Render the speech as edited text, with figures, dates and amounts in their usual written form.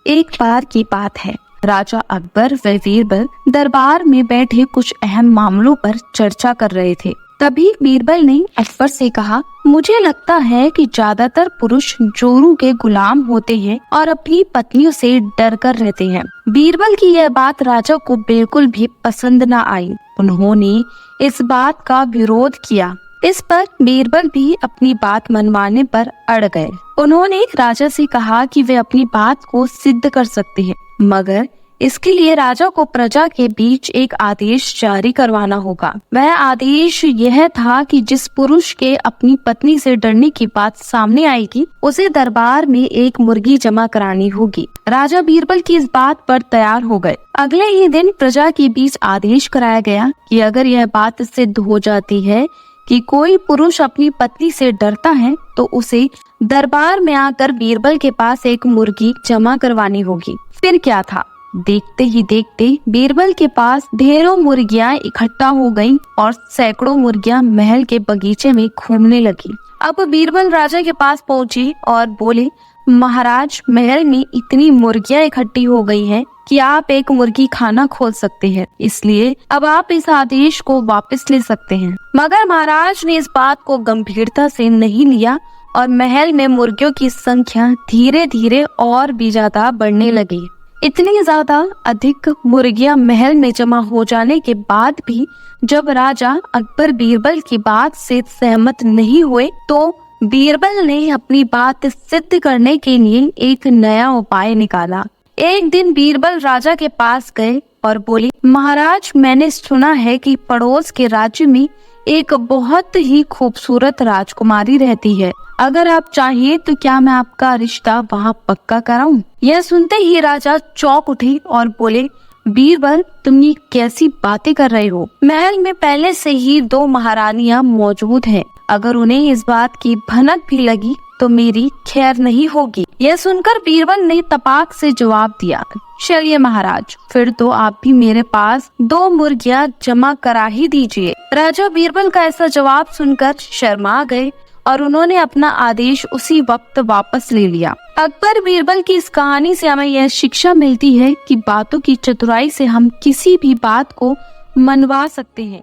एक बार की बात है, राजा अकबर व बीरबल दरबार में बैठे कुछ अहम मामलों पर चर्चा कर रहे थे। तभी बीरबल ने अकबर से कहा, मुझे लगता है कि ज्यादातर पुरुष जोरू के गुलाम होते हैं और अपनी पत्नियों से डर कर रहते हैं। बीरबल की यह बात राजा को बिल्कुल भी पसंद न आई। उन्होंने इस बात का विरोध किया। इस पर बीरबल भी अपनी बात मनवाने पर अड़ गए। उन्होंने राजा से कहा कि वे अपनी बात को सिद्ध कर सकते हैं, मगर इसके लिए राजा को प्रजा के बीच एक आदेश जारी करवाना होगा। वह आदेश यह था कि जिस पुरुष के अपनी पत्नी से डरने की बात सामने आएगी, उसे दरबार में एक मुर्गी जमा करानी होगी। राजा बीरबल की इस बात पर तैयार हो गए। अगले ही दिन प्रजा के बीच आदेश कराया गया कि अगर यह बात सिद्ध हो जाती है कि कोई पुरुष अपनी पत्नी से डरता है, तो उसे दरबार में आकर बीरबल के पास एक मुर्गी जमा करवानी होगी। फिर क्या था, देखते ही देखते बीरबल के पास ढेरों मुर्गियां इकट्ठा हो गईं और सैकड़ों मुर्गियां महल के बगीचे में घूमने लगी। अब बीरबल राजा के पास पहुंची और बोले, महाराज, महल में इतनी मुर्गियां इकट्ठी हो गई हैं कि आप एक मुर्गी खाना खोल सकते हैं, इसलिए अब आप इस आदेश को वापस ले सकते हैं। मगर महाराज ने इस बात को गंभीरता से नहीं लिया और महल में मुर्गियों की संख्या धीरे धीरे और भी ज्यादा बढ़ने लगी। इतनी ज्यादा अधिक मुर्गियां महल में जमा हो जाने के बाद भी जब राजा अकबर बीरबल की बात से सहमत नहीं हुए, तो बीरबल ने अपनी बात सिद्ध करने के लिए एक नया उपाय निकाला। एक दिन बीरबल राजा के पास गए और बोले, महाराज, मैंने सुना है कि पड़ोस के राज्य में एक बहुत ही खूबसूरत राजकुमारी रहती है। अगर आप चाहिए तो क्या मैं आपका रिश्ता वहाँ पक्का कराऊं? यह सुनते ही राजा चौंक उठे और बोले, बीरबल, तुम ये कैसी बातें कर रहे हो? महल में पहले से ही 2 महारानियां मौजूद हैं। अगर उन्हें इस बात की भनक भी लगी तो मेरी खैर नहीं होगी। यह सुनकर बीरबल ने तपाक से जवाब दिया, चलिए महाराज, फिर तो आप भी मेरे पास 2 मुर्गियां जमा करा ही दीजिए। राजा बीरबल का ऐसा जवाब सुनकर शर्मा गए और उन्होंने अपना आदेश उसी वक्त वापस ले लिया। अकबर बीरबल की इस कहानी से हमें यह शिक्षा मिलती है कि बातों की चतुराई से हम किसी भी बात को मनवा सकते हैं।